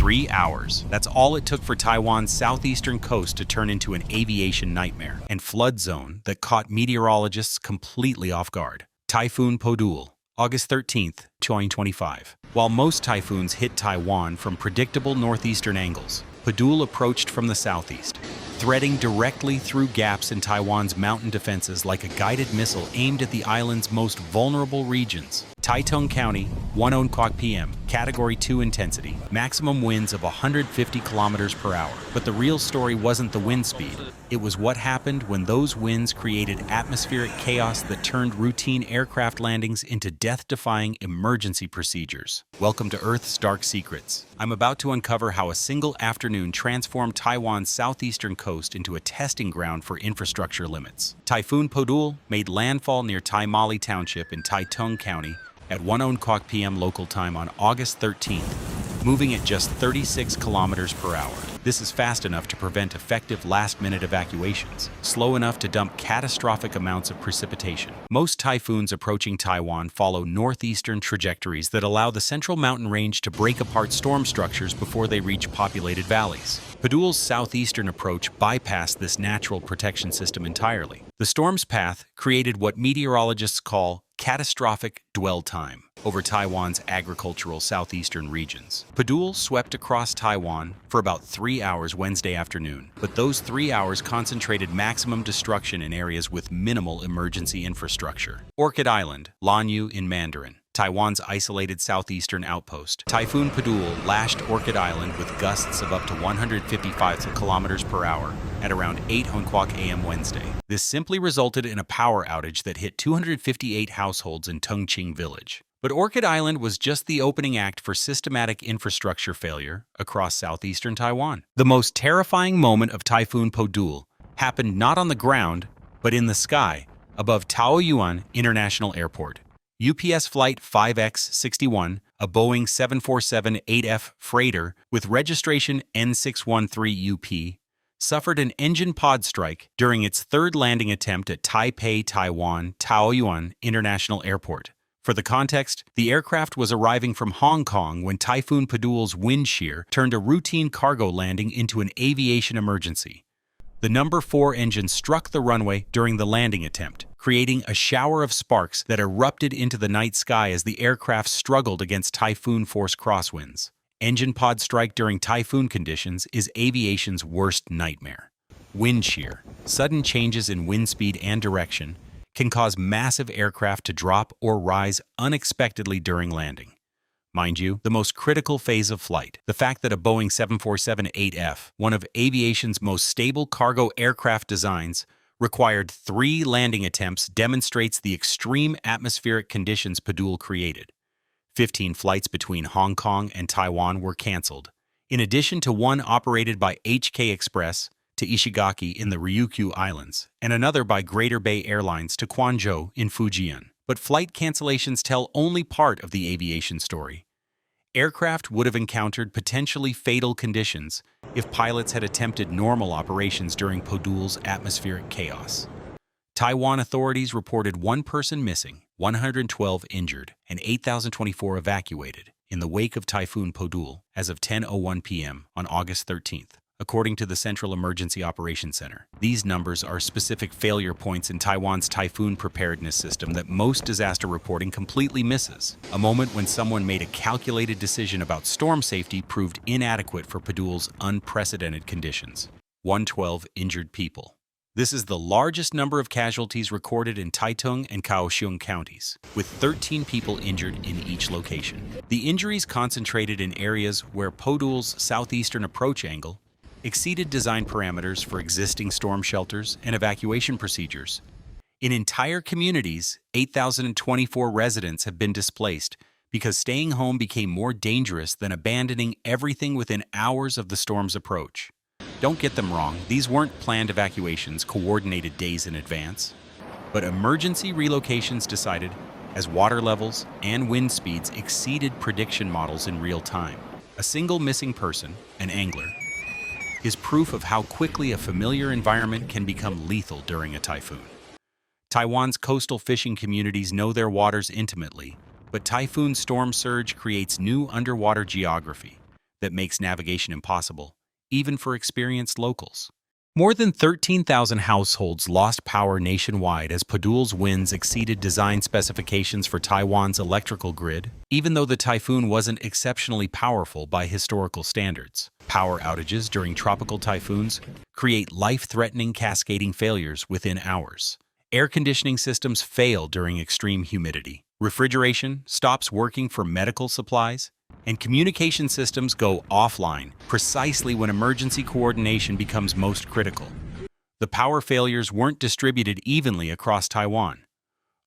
3 hours. That's all it took for Taiwan's southeastern coast to turn into an aviation nightmare and flood zone that caught meteorologists completely off guard. Typhoon Podul, August 13th, 2025. While most typhoons hit Taiwan from predictable northeastern angles, Podul approached from the southeast, threading directly through gaps in Taiwan's mountain defenses like a guided missile aimed at the island's most vulnerable regions. Taitung County, 1:00 p.m., Category 2 intensity, maximum winds of 150 kilometers per hour. But the real story wasn't the wind speed. It was what happened when those winds created atmospheric chaos that turned routine aircraft landings into death-defying emergency procedures. Welcome to Earth's Dark Secrets. I'm about to uncover how a single afternoon transformed Taiwan's southeastern coast into a testing ground for infrastructure limits. Typhoon Podul made landfall near Taimali Township in Taitung County at 1:00 p.m. local time on August 13th, moving at just 36 kilometers per hour. This is fast enough to prevent effective last-minute evacuations, slow enough to dump catastrophic amounts of precipitation. Most typhoons approaching Taiwan follow northeastern trajectories that allow the central mountain range to break apart storm structures before they reach populated valleys. Podul's southeastern approach bypassed this natural protection system entirely. The storm's path created what meteorologists call catastrophic dwell time over Taiwan's agricultural southeastern regions. Podul swept across Taiwan for about 3 hours Wednesday afternoon, but those 3 hours concentrated maximum destruction in areas with minimal emergency infrastructure. Orchid Island, Lanyu in Mandarin, Taiwan's isolated southeastern outpost. Typhoon Podul lashed Orchid Island with gusts of up to 155 kilometers per hour at around 8:00 a.m. Wednesday. This simply resulted in a power outage that hit 258 households in Tungching Village. But Orchid Island was just the opening act for systematic infrastructure failure across southeastern Taiwan. The most terrifying moment of Typhoon Podul happened not on the ground, but in the sky above Taoyuan International Airport. UPS Flight 5X61, a Boeing 747-8F freighter with registration N613UP, suffered an engine pod strike during its third landing attempt at Taipei, Taiwan Taoyuan International Airport. For the context, the aircraft was arriving from Hong Kong when Typhoon Podul's wind shear turned a routine cargo landing into an aviation emergency. The number 4 engine struck the runway during the landing attempt, creating a shower of sparks that erupted into the night sky as the aircraft struggled against typhoon force crosswinds. Engine pod strike during typhoon conditions is aviation's worst nightmare. Wind shear, sudden changes in wind speed and direction, can cause massive aircraft to drop or rise unexpectedly during landing. Mind you, the most critical phase of flight, the fact that a Boeing 747-8F, one of aviation's most stable cargo aircraft designs, required 3 landing attempts demonstrates the extreme atmospheric conditions Podul created. 15 flights between Hong Kong and Taiwan were canceled, in addition to one operated by HK Express to Ishigaki in the Ryukyu Islands, and another by Greater Bay Airlines to Quanzhou in Fujian. But flight cancellations tell only part of the aviation story. Aircraft would have encountered potentially fatal conditions if pilots had attempted normal operations during Podul's atmospheric chaos. Taiwan authorities reported 1 person missing, 112 injured, and 8,024 evacuated in the wake of Typhoon Podul as of 10:01 p.m. on August 13th. According to the Central Emergency Operations Center, these numbers are specific failure points in Taiwan's typhoon preparedness system that most disaster reporting completely misses. A moment when someone made a calculated decision about storm safety proved inadequate for Podul's unprecedented conditions. 112 injured people. This is the largest number of casualties recorded in Taitung and Kaohsiung counties, with 13 people injured in each location. The injuries concentrated in areas where Podul's southeastern approach angle exceeded design parameters for existing storm shelters and evacuation procedures. In entire communities, 8,024 residents have been displaced because staying home became more dangerous than abandoning everything within hours of the storm's approach. Don't get them wrong, these weren't planned evacuations coordinated days in advance, but emergency relocations decided as water levels and wind speeds exceeded prediction models in real time. A single missing person, an angler, is proof of how quickly a familiar environment can become lethal during a typhoon. Taiwan's coastal fishing communities know their waters intimately, but typhoon storm surge creates new underwater geography. that makes navigation impossible, even for experienced locals. More than 13,000 households lost power nationwide as Podul's winds exceeded design specifications for Taiwan's electrical grid, even though the typhoon wasn't exceptionally powerful by historical standards. Power outages during tropical typhoons create life-threatening cascading failures within hours. Air conditioning systems fail during extreme humidity. Refrigeration stops working for medical supplies, and communication systems go offline precisely when emergency coordination becomes most critical. The power failures weren't distributed evenly across Taiwan.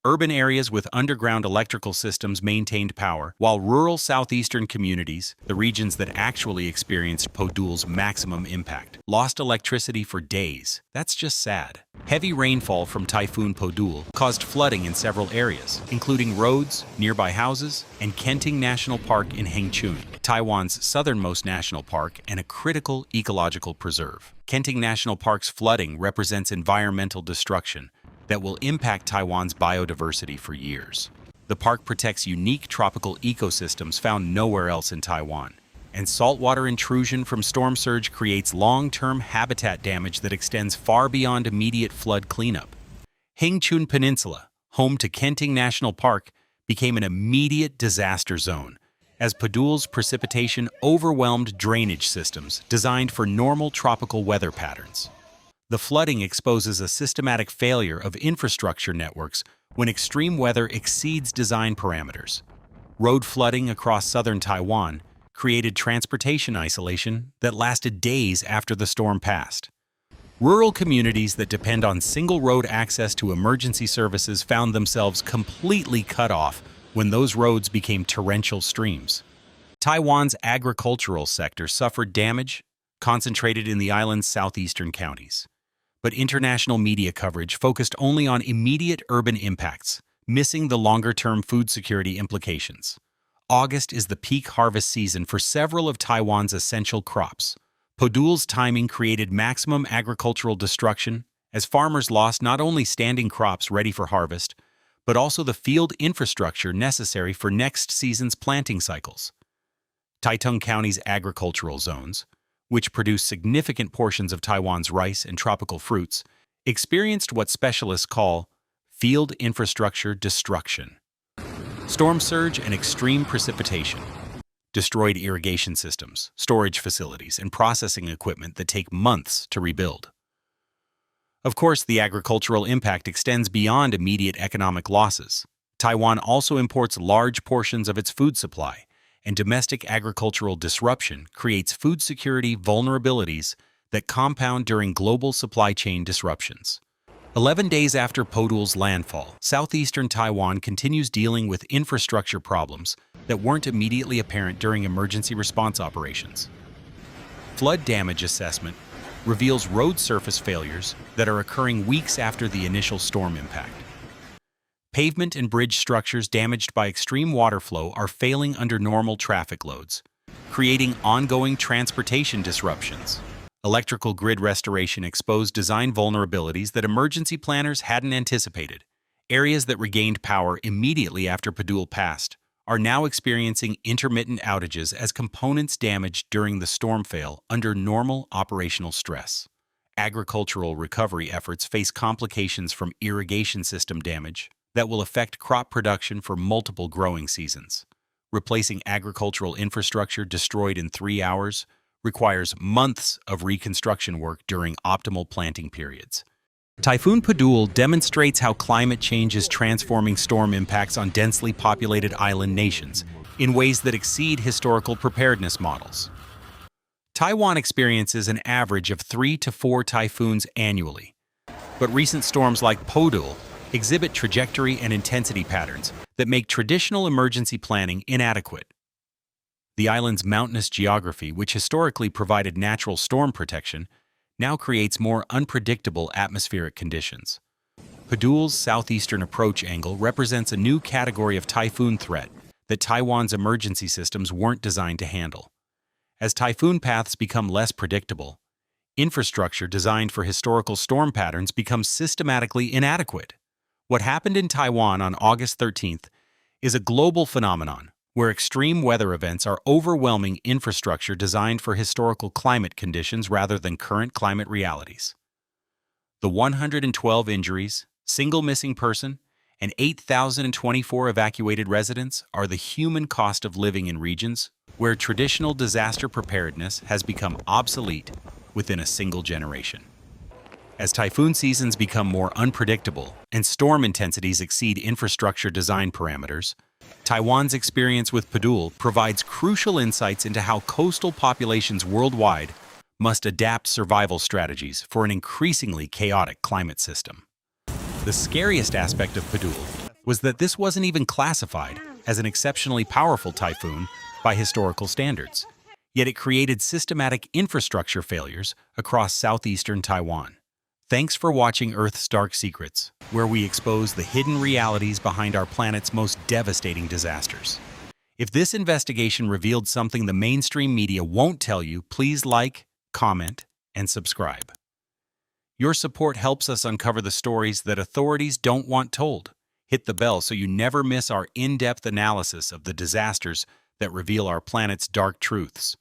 Urban areas with underground electrical systems maintained power, while rural southeastern communities, the regions that actually experienced Podul's maximum impact, lost electricity for days. That's just sad. Heavy rainfall from Typhoon Podul caused flooding in several areas, including roads, nearby houses, and Kenting National Park in Hengchun, Taiwan's southernmost national park and a critical ecological preserve. Kenting National Park's flooding represents environmental destruction that will impact Taiwan's biodiversity for years. The park protects unique tropical ecosystems found nowhere else in Taiwan, and saltwater intrusion from storm surge creates long-term habitat damage that extends far beyond immediate flood cleanup. Hengchun Peninsula, home to Kenting National Park, became an immediate disaster zone, as Podul's precipitation overwhelmed drainage systems designed for normal tropical weather patterns. The flooding exposes a systematic failure of infrastructure networks when extreme weather exceeds design parameters. Road flooding across southern Taiwan created transportation isolation that lasted days after the storm passed. Rural communities that depend on single-road access to emergency services found themselves completely cut off when those roads became torrential streams. Taiwan's agricultural sector suffered damage concentrated in the island's southeastern counties. But international media coverage focused only on immediate urban impacts, missing the longer-term food security implications. August is the peak harvest season for several of Taiwan's essential crops. Podul's timing created maximum agricultural destruction, as farmers lost not only standing crops ready for harvest, but also the field infrastructure necessary for next season's planting cycles. Taitung County's agricultural zones, which produce significant portions of Taiwan's rice and tropical fruits, experienced what specialists call field infrastructure destruction. Storm surge and extreme precipitation destroyed irrigation systems, storage facilities, and processing equipment that take months to rebuild. Of course, the agricultural impact extends beyond immediate economic losses. Taiwan also imports large portions of its food supply, and domestic agricultural disruption creates food security vulnerabilities that compound during global supply chain disruptions. 11 days after Podul's landfall, southeastern Taiwan continues dealing with infrastructure problems that weren't immediately apparent during emergency response operations. Flood damage assessment reveals road surface failures that are occurring weeks after the initial storm impact. Pavement and bridge structures damaged by extreme water flow are failing under normal traffic loads, creating ongoing transportation disruptions. Electrical grid restoration exposed design vulnerabilities that emergency planners hadn't anticipated. Areas that regained power immediately after Podul passed are now experiencing intermittent outages as components damaged during the storm fail under normal operational stress. Agricultural recovery efforts face complications from irrigation system damage that will affect crop production for multiple growing seasons. Replacing agricultural infrastructure destroyed in 3 hours requires months of reconstruction work during optimal planting periods. Typhoon Podul demonstrates how climate change is transforming storm impacts on densely populated island nations in ways that exceed historical preparedness models. Taiwan experiences an average of 3 to 4 typhoons annually, but recent storms like Podul exhibit trajectory and intensity patterns that make traditional emergency planning inadequate. The island's mountainous geography, which historically provided natural storm protection, now creates more unpredictable atmospheric conditions. Podul's southeastern approach angle represents a new category of typhoon threat that Taiwan's emergency systems weren't designed to handle. As typhoon paths become less predictable, infrastructure designed for historical storm patterns becomes systematically inadequate. What happened in Taiwan on August 13th is a global phenomenon, where extreme weather events are overwhelming infrastructure designed for historical climate conditions rather than current climate realities. The 112 injuries, single missing person, and 8,024 evacuated residents are the human cost of living in regions where traditional disaster preparedness has become obsolete within a single generation. As typhoon seasons become more unpredictable and storm intensities exceed infrastructure design parameters, Taiwan's experience with Podul provides crucial insights into how coastal populations worldwide must adapt survival strategies for an increasingly chaotic climate system. The scariest aspect of Podul was that this wasn't even classified as an exceptionally powerful typhoon by historical standards, yet it created systematic infrastructure failures across southeastern Taiwan. Thanks for watching Earth's Dark Secrets, where we expose the hidden realities behind our planet's most devastating disasters. If this investigation revealed something the mainstream media won't tell you, please like, comment, and subscribe. Your support helps us uncover the stories that authorities don't want told. Hit the bell so you never miss our in-depth analysis of the disasters that reveal our planet's dark truths.